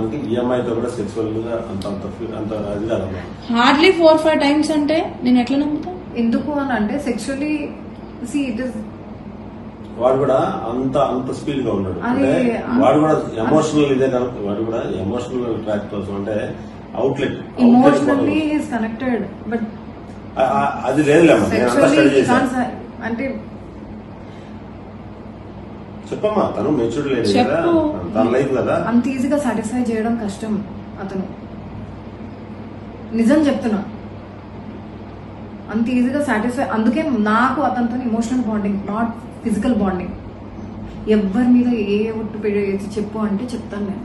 అంటే ఈఎంఐ తో కూడా సెక్సువల్ గా అంత అది కాదమ్మా. హార్డ్లీ 4-5 టైమ్స్ అంటే నేను ఎట్లా నమ్ముతా? ఎందుకు అని అంటే సెక్షువల్లీ ఇట్ ఇస్ వాడు కూడా అంత స్పీడ్ గా ఉన్నాడు. అంటే వాడు కూడా ఎమోషనల్ ఇదే కనుక వాడు కూడా ఎమోషనల్ ట్రాక్ కోసం అంటే outlet emotionally is connected but అది లేదులేమ్మా. నేను అంతా స్టడీ చేశాను. అంటే చెప్పమ్మా, తను మెచ్యూర్డ్ లేదు కదా, తన లైఫ్ కదా. అంత ఈజీగా సాటిస్ఫై చేయడం కష్టం అతను. నిజం చెప్తున్నా, అంత ఈజీగా సాటిస్ఫై. అందుకే నాకు అతనితో emotional bonding, not physical bonding. ఎవరి మీద ఏ ఒట్టు పెట్టి చెప్పు అంటే చెప్తాను నేను.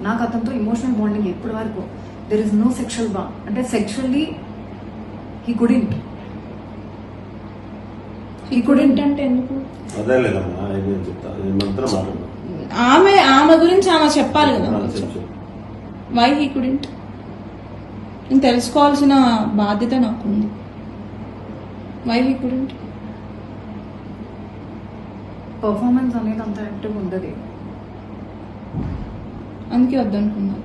నాకు అతనితో ఎమోషనల్ బాండింగ్ ఎప్పటి వరకు. There is no sexual bond. అంటే సెక్షువల్లీ హీ కుడెంట్ అంటే ఎందుకు? అదే లేదమ్మా, నేను చెప్తాను. మంత్రం ఆమె గురించి ఆమె చెప్పాలి కదా. Why he couldn't? నేను తెలుసుకోవాల్సిన బాధ్యత నాకుంది. Why he couldn't? పర్ఫార్మెన్స్ అనేది అంత యాక్టివ్ ఉండదు. అందుకే వద్దనుకున్నా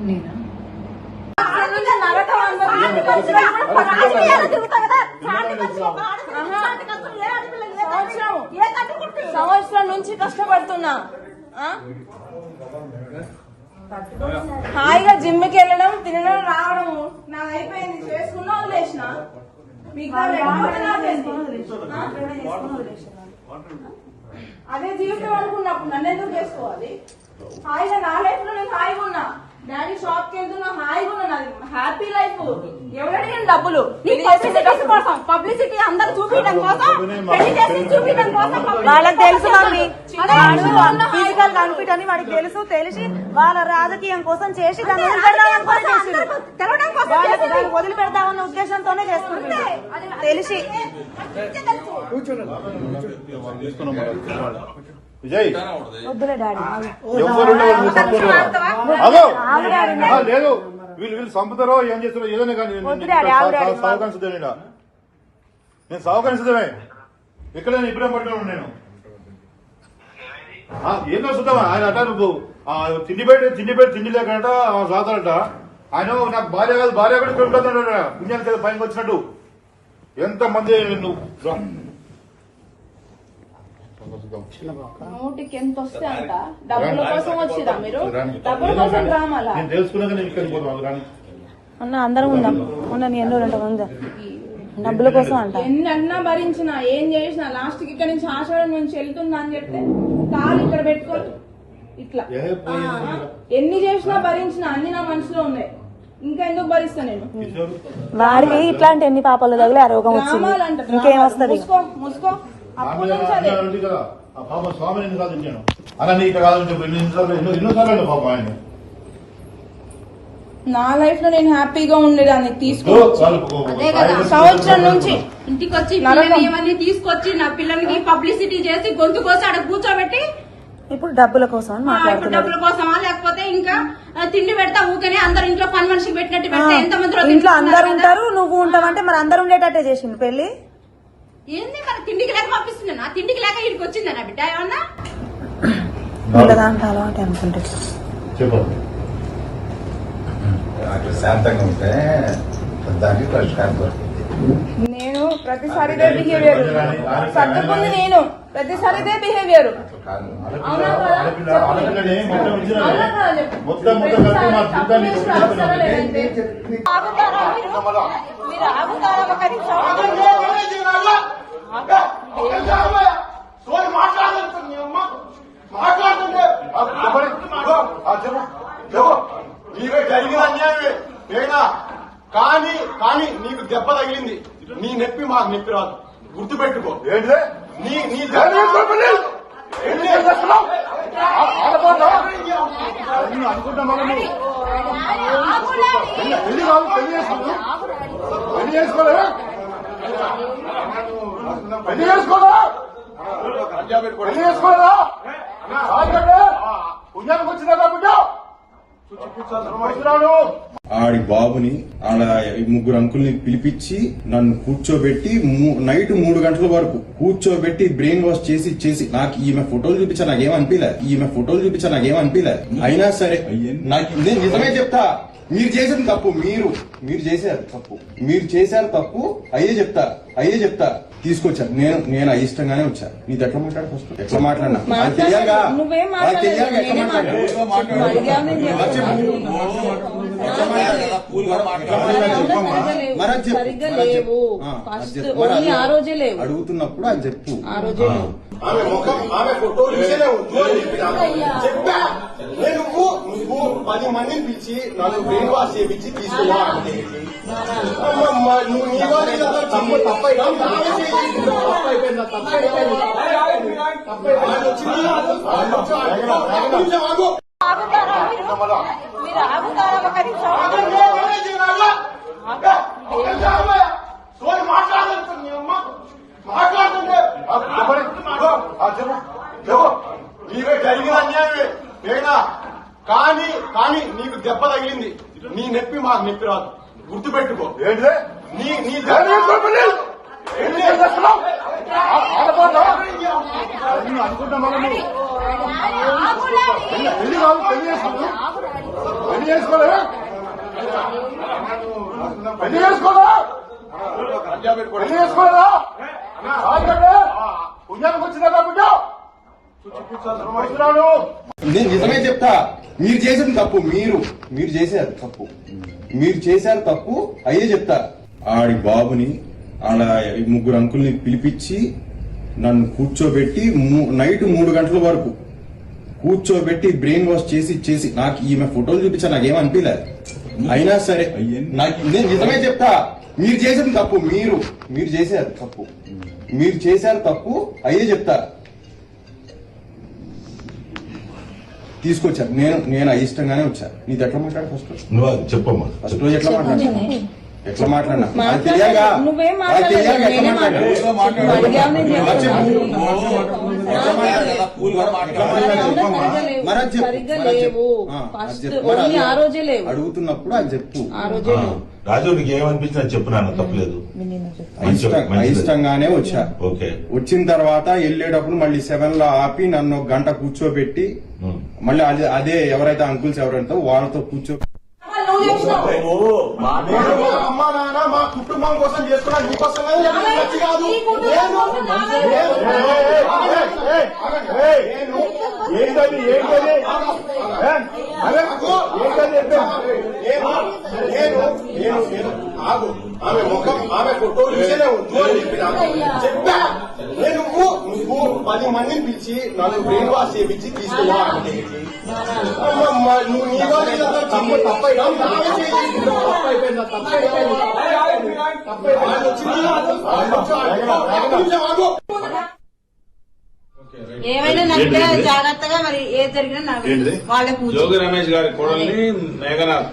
నేనా సంవత్సరం నుంచి కష్టపడుతున్నా. హాయిగా జిమ్కి వెళ్ళడం, తినడం, రావడం నాకు అయిపోయింది. చేసుకున్నా వదిలేసిన. అదే జీవితం అనుకున్నప్పుడు నన్ను ఎందుకు చేసుకోవాలి? హాయిగా నా లైఫ్ లో నేను హాయిగా ఉన్నా. డాడీ షాప్ కి వెళ్తున్నా, హాయిగా ఉన్నా. నాది హ్యాపీ లైఫ్. ఎవరడిగిన డబ్బులు పబ్లిసిటీ అందరు చూపించడం కోసం, పెళ్లి చేసి చూపించడం కోసం. వాళ్ళకి తెలుసు ఫిజికల్ కనిపించని వాడికి తెలిసి వాళ్ళ రాజకీయం కోసం చేసి దాన్ని వదిలిపెడదామన్న ఉద్దేశంతోనే చేస్తున్నారు. తెలిసి విజయ్ వద్దులే డాడీ లేదు, వీళ్ళు చంపుతారో ఏం చేస్తారో ఏదైనా కానీ సహకరించదే. నేను సహకరించదమే. ఇక్కడ నేను ఇప్పుడే పట్టుకున్నాను. నేను ఏందో చూద్దామా ఆయన అట నువ్వు తిండి లేకట సాగుతారట. ఆయన నాకు భార్య కాదు, భార్య కూడా ఇక్కడ ఉంటుందట. పుణ్యానికి కదా పైకి వచ్చినట్టు. ఎంతమంది నువ్వు నోటికి ఎంత వస్తే అంట. డబ్బుల కోసం వచ్చిరా మీరు? డబ్బుల కోసం రామాలా? నేను తెలుసుకున్నాక నేను ఇక్కడికి పోతాను. అన్న అందరం ఉందాం. ఉండని ఎన్నో ఉందా డబ్బుల కోసం అంట. ఎన్ని అన్నా భరించిన, ఏం చేసినా లాస్ట్ కి ఇక్కడ నుంచి ఆషాఢం నుంచి వెళ్తున్నా అని చెప్తే కాలు ఇక్కడ పెట్టుకోరు. ఇట్లా ఎన్ని చేసినా భరించిన, అన్ని నా మనసులో ఉన్నాయి. ఇంకా ఎందుకు భరిస్తా నేను? వాడికి ఇట్లాంటి ఎన్ని పాపాలు తగిలి ఆ రోగం వచ్చింది. ఇంకేం వస్తుంది? ముసుకో స్వామిని ఎన్నిసార్లు తింటాను అలా నీకు కాదని చెప్పి ఎన్నోసార్లు పాప ఆయన. నా లైఫ్ లో నేను హ్యాపీగా ఉండేదాన్ని. అదే కదా, సంవత్సరం నుంచి ఇంటికి వచ్చి ఇవన్నీ తీసుకొచ్చి నా పిల్లలకి పబ్లిసిటీ చేసి గొంతు కోసి అక్కడ కూర్చోబెట్టి ఇప్పుడు డబ్బుల కోసం డబ్బుల కోసమా, లేకపోతే ఇంకా తిండి పెడతా ఊకనే అందరు ఇంట్లో పని మనిషికి పెట్టినట్టు పెడితే ఎంతమంది ఇంట్లో అందరు ఉంటారు, నువ్వు ఉంటావంటే మరి అందరు ఉండేటట్టే చేసింది పెళ్లి. ఏంది మరి తిండికి లేక పంపిస్తున్నా? తిండికి లేక ఇక్కడికి వచ్చిందా నా బిడ్డ? ఏమన్నా అలవాటు అనుకుంటే అట్లా శాంతంగా ఉంటే దానికి పరిష్కారం దొరుకుతుంది. నేను ప్రతిసారి ఇదే బిహేవియర్ సర్దుకుంది. నేను ప్రతిసారి ఇదే బిహేవియర్. నీకు జరిగిన అన్యాయమే ఏనా కానీ నీకు దెబ్బ తగిలింది. నీ నొప్పి మాకు నొప్పి రాదు, గుర్తు పెట్టుకో. పుణ్యానికి వచ్చిందా బిడ్డ? ఆడి బాబుని ఆడ ముగ్గురు అంకుల్ని పిలిపించి నన్ను కూర్చోబెట్టి నైట్ 3 గంటల వరకు కూర్చోబెట్టి బ్రెయిన్ వాష్ చేసి నాకు ఈమె ఫోటోలు చూపించా నాకేం అనిపించలే అయినా సరే నేను నిజమే చెప్తా మీరు చేసిన తప్పు మీరు చేశారు తప్పు అయ్యే చెప్తా తీసుకొచ్చారు నేను అయిష్టంగానే వచ్చా నీది ఎట్లా మాట్లాడు ఫస్ట్ ఎట్లా మాట్లాడినా అది తెలియాలిగా నువ్వేం అది తెలియాలిగా ఎట్లా అడుగుతున్నప్పుడు అది చెప్పు ఆమె ముఖం ఆమె ఫోటో చూసేనే వద్దు అని చెప్పా నువ్వు 10 మందిని పిలిచి నన్ను బ్రెయిన్ వాష్ చేయించి తీసుకున్నా అంటే నువ్వు నీ వాళ్ళు తప్పైనా మీరు ఆగుతారా ఒక నిమిషం? నీవే జరిగిన అన్యాయమే ఏనా కానీ నీకు దెబ్బ తగిలింది నీ నొప్పి మాకు నొప్పి రాదు గుర్తుపెట్టుకో నీ నేను నిజమే చెప్తా మీరు చేసిన తప్పు మీరు చేశారు తప్పు అయ్యే చెప్తా ఆడి బాబుని ఆడ ముగ్గురు అంకుల్ని పిలిపించి నన్ను కూర్చోబెట్టి నైట్ 3 గంటల వరకు కూర్చోబెట్టి బ్రెయిన్ వాష్ చేసి నాకు ఈమె ఫోటోలు చూపించా నాకేం అనిపించలే అయినా సరే నేను నిజమే చెప్తా మీరు చేసిన తప్పు మీరు చేశారు తప్పు అయ్యే చెప్తా తీసుకొచ్చారు నేను అయిష్టంగానే వచ్చా నీది ఎట్లా మాట్లాడు ఫస్ట్ నువ్వు చెప్పమ్మా ఫస్ట్ రోజు ఎట్లా మాట్లాడినా అది తెలియాలిగా నువ్వేం అది తెలియాలిగా ఎట్లా అడుగుతున్నప్పుడు అది చెప్పు రాజు నీకు ఏమనిపించింది చెప్పు నాన్న తప్పలేదు అయిష్టంగానే వచ్చా ఓకే వచ్చిన తర్వాత వెళ్ళేటప్పుడు మళ్ళీ 7 లో ఆపి నన్ను 1 గంట కూర్చోబెట్టి మళ్ళీ అదే ఎవరైతే అంకుల్స్ ఎవరైతే వాళ్ళతో నువ్వు చేసినావు. అమ్మా నాన్న మా కుటుంబం కోసం చేస్తున్నా నీ కోసం కాదు ఏంటది ఆగు ఆమె ముఖం ఆమె ఫోటో చూసేనే వద్దు అని చెప్పా నువ్వు 10 మందిని పిలిచి నన్ను బ్రెయిన్ వాష్ చేయించి తీసుకున్నా అంటే నువ్వు నీ వాళ్ళు తప్పైనా ఏమైనా నడిపే జాగ్రత్తగా మరి ఏది జరిగినా వాళ్ళ కూర్చో జోగి రమేష్ గారి కోడల్ని మేఘనాథ్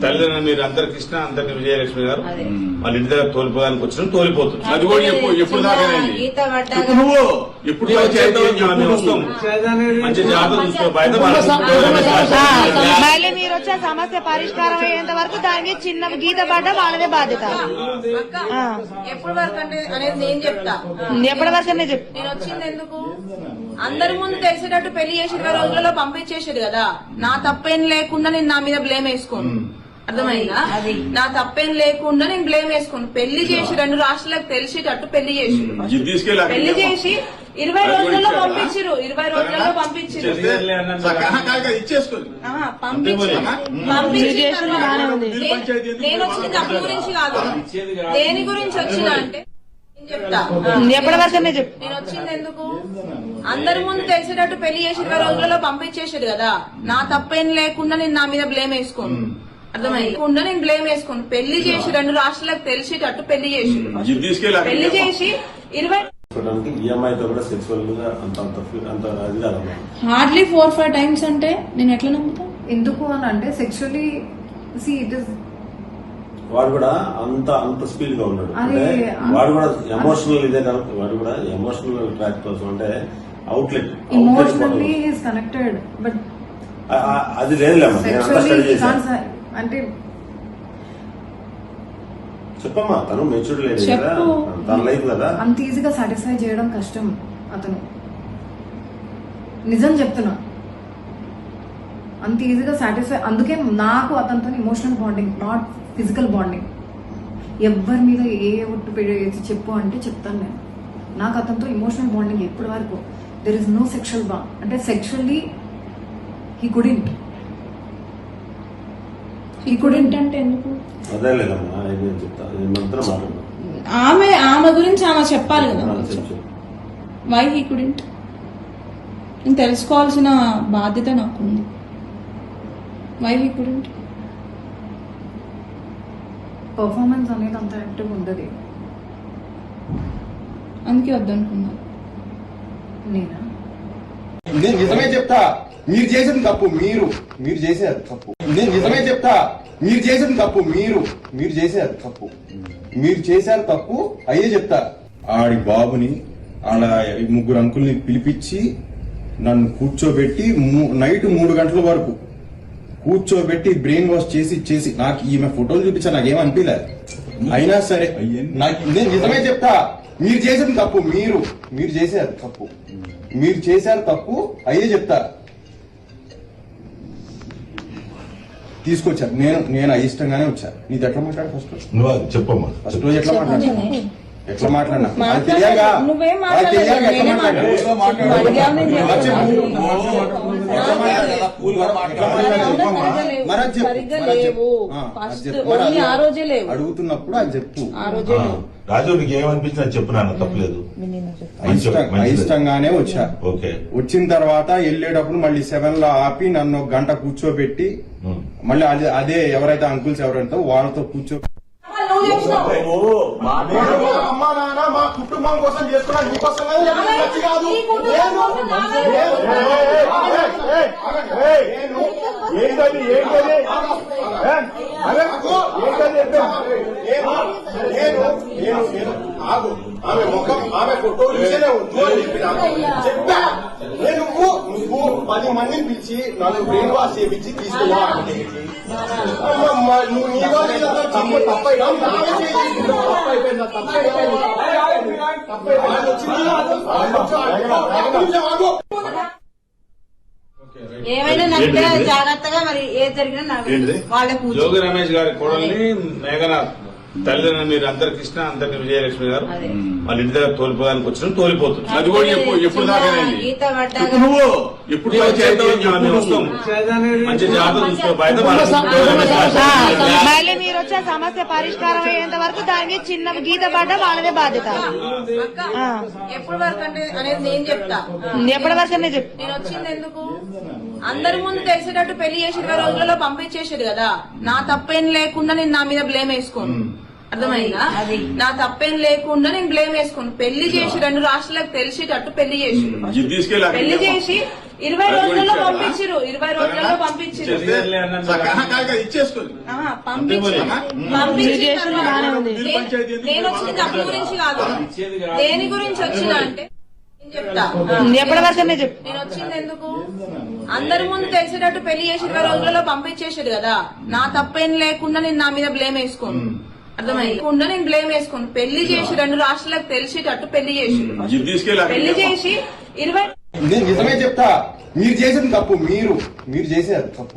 తల్లిదండ్రులు మీరు అందరు కృష్ణ అందరికి విజయలక్ష్మి గారు వాళ్ళ ఇంటి దగ్గర తోలిపోదానికి వచ్చిన తోలిపోతుంది అది కూడా ఎప్పుడు దాకానండి గీత పడ్డాక నువ్వు ఎప్పుడు వస్తాం మంచి జాగ్రత్త చూసుకో బయట మళ్ళీ మీరు వచ్చే సమస్య పరిష్కారం అయ్యేంత వరకు దానికి చిన్న గీత పడ్డా వాళ్ళదే బాధ్యత ఎప్పటి వరకు అంటే అనేది నేను చెప్తా. ఎప్పటి వరకు అనేది చెప్పు నేను వచ్చింది ఎందుకు? అందరి ముందు తెలిసేటట్టు పెళ్లి చేసి 20 రోజులలో పంపించేసాడు కదా. నా తప్పేం లేకుండా నేను నా మీద బ్లేమ్ వేసుకోను. అర్థమైందా? నా తప్పేం లేకుండా నేను బ్లేమ్ వేసుకోను. పెళ్లి చేసి 2 రాష్ట్రాలకు తెలిసేటట్టు పెళ్లి చేసి పెళ్లి చేసి 20 రోజులలో పంపించారు. 20 రోజులలో పంపించారు. నేను వచ్చిన డబ్బుల గురించి కాదు, దేని గురించి వచ్చినా అంటే చెప్తా. ఎప్పటి వరకు చెప్పు నేను వచ్చింది ఎందుకు? అందరి ముందు తెలిసేటట్టు పెళ్లి చేసి 20 రోజులలో పంపించేసాడు కదా. నా తప్పేం లేకుండా నేను నా మీద బ్లేమ్ వేసుకోను. అర్థమైందా? నేను బ్లేమ్ వేసుకోను. పెళ్లి చేసి 2 రాష్ట్రాలకు తెలిసేటట్టు పెళ్లి చేసి పెళ్లి చేసి 20 ఈఎంఐతో కూడా సెక్సువల్ గా అంత అది కాదమ్మా. హార్డ్లీ 4-5 టైమ్స్ అంటే నేను ఎట్లా నమ్ముతా? ఎందుకు అని అంటే సెక్షువల్లీ ఇట్ ఇస్ వాడు కూడా అంత స్పీడ్ గా ఉన్నాడు. అంటే వాడు కూడా ఎమోషనల్ ఇదే కదా, వాడు కూడా ఎమోషనల్ ట్రాక్ కోసం అంటే outlet emotionally is connected. But అది లేదులేమ్మా, నేను అంతా స్టడీ చేశాను. అంటే చెప్పమ్మా, తను మెచ్యూర్ లేదు కదా, తన లైఫ్ కదా. అంత ఈజీగా సాటిస్ఫై చేయడం కష్టం అతను. నిజం చెప్తున్నా, అంత ఈజీగా సాటిస్ఫై. అందుకే నాకు అతనితో emotional bonding, not physical bonding. ఎవ్వరి మీద ఏ ఒట్టు పెట్టి చెప్పు అంటే చెప్తాను నేను. నాకు అతనితో ఇమోషనల్ బాండింగ్ ఎప్పటి వరకు. There is no sexual bond. అంటే సెక్షువల్లీ హీ కుడెంట్ అంటే ఎందుకు? అదే లేదమ్మా, నేను చెప్తా, మంత్రం మాట్లాడు. ఆమె గురించి ఆమె చెప్పాలి కదా. చెప్పు. వై హీ కుడెంట్ నేను తెలుసుకోవాల్సిన బాధ్యత నాకుంది. Why he couldn't? పర్ఫార్మెన్స్ అనేది అంత యాక్టివ్ ఉండదు. అందుకే వద్దనుకున్నా. నేనా? నేను నిజమే చెప్తా, మీరు చేసిన తప్పు, మీరు చేశారు తప్పు. నేను నిజమే చెప్తా, మీరు చేసిన తప్పు, మీరు చేశారు తప్పు. మీరు చేశారు తప్పు, అయ్యే చెప్తా. ఆడి బాబుని ఆడ ముగ్గురు అంకుల్ని పిలిపించి నన్ను కూర్చోబెట్టి నైట్ 3 గంటల వరకు కూర్చోబెట్టి బ్రెయిన్ వాష్ చేసి నాకు ఈమె ఫోటోలు చూపించా, నాకేమనిపించలేదు. అయినా సరే నేను నిజమే చెప్తా, మీరు చేసిన తప్పు, మీరు చేశారు తప్పు. మీరు చేశారు తప్పు, అయ్యే చెప్తా. తీసుకొచ్చారు, నేను అయిష్టంగానే వచ్చా. నీది ఎట్లా మాట్లాడు ఫస్ట్? నువ్వు అది చెప్పమ్మా. ఫస్ట్ రోజు ఎట్లా మాట్లాడినా అది తెలియగా, నువ్వేం అది తెలియగా ఎట్లా అడుగుతున్నప్పుడు అది చెప్పు. రాజు నీకు ఏమనిపించినా చెప్పు, నాన్న తప్పలేదు. అయిష్టంగానే వచ్చా. ఓకే. వచ్చిన తర్వాత వెళ్ళేటప్పుడు మళ్ళీ 7 లో ఆపి నన్ను 1 గంట కూర్చోబెట్టి మళ్ళీ అదే ఎవరైతే అంకుల్స్ ఎవరైతే వాళ్ళతో అమ్మా నాన్న మా కుటుంబం కోసం చేస్తున్నా, నీకోసం నచ్చి కాదు. ఆమె ముఖం, ఆమె ఫోటో చూసేనే వద్దు అని చెప్పా. నువ్వు 10 మందిని పిలిచి నన్ను బ్రెయిన్ వాష్ చేయించి తీసుకున్నా అంటే నువ్వు నీలో తప్పైనా ఏమైనా నన్ను జాగ్రత్తగా మరి ఏది జరిగినా నాకు వాళ్ళకు జోగి రమేష్ గారి కోడల్ని మేఘనాథ్ తల్లిదండ్రులు మీరు అందరు కృష్ణ అందరికి విజయలక్ష్మి గారు వాళ్ళ ఇంటి దగ్గర తోలిపోదానికి వచ్చిన తోలిపోతుంది. అది కూడా ఎప్పుడు దాకానండి. గీత పడ్డా నువ్వు ఎప్పుడు వస్తాం మంచి జాగ్రత్త చూసుకో. బయట మళ్ళీ మీరు వచ్చే సమస్య పరిష్కారం అయ్యేంత వరకు దానికి చిన్న గీత పడ్డ వాళ్ళదే బాధ్యత. ఎప్పటి వరకు అంటే అనేది నేను చెప్తా. ఎప్పటి వరకు అనేది చెప్తా. నేను వచ్చింది ఎందుకు? అందరి ముందు తెలిసేటట్టు పెళ్లి చేసి 20 రోజులలో పంపించేసాడు కదా. నా తప్పేం లేకుండా నేను నా మీద బ్లేమ్ వేసుకోను. అర్థమైందా? నా తప్పేం లేకుండా నేను బ్లేమ్ వేసుకోను. పెళ్లి చేసి 2 రాష్ట్రాలకు తెలిసేటట్టు పెళ్లి చేసి 20 రోజులలో పంపించారు. 20 రోజులలో పంపించారు. నేను వచ్చింది డబ్బుల గురించి కాదు. దేని గురించి వచ్చినా అంటే చెప్తా. ఎప్పటి వరకు నేను వచ్చింది ఎందుకు? అందరి ముందు తెలిసేటట్టు పెళ్లి చేసి 20 రోజులలో పంపించేసాడు కదా. నా తప్పేం లేకుండా నేను నా మీద బ్లేమ్ వేసుకోను. అర్థమైందా? నేను బ్లేమ్ వేసుకోను. పెళ్లి చేసి 2 రాష్ట్రాలకు తెలిసేటట్టు పెళ్లి చేసి 20 నేను నిజమే చెప్తా, మీరు చేసిన తప్పు, మీరు చేశారు తప్పు.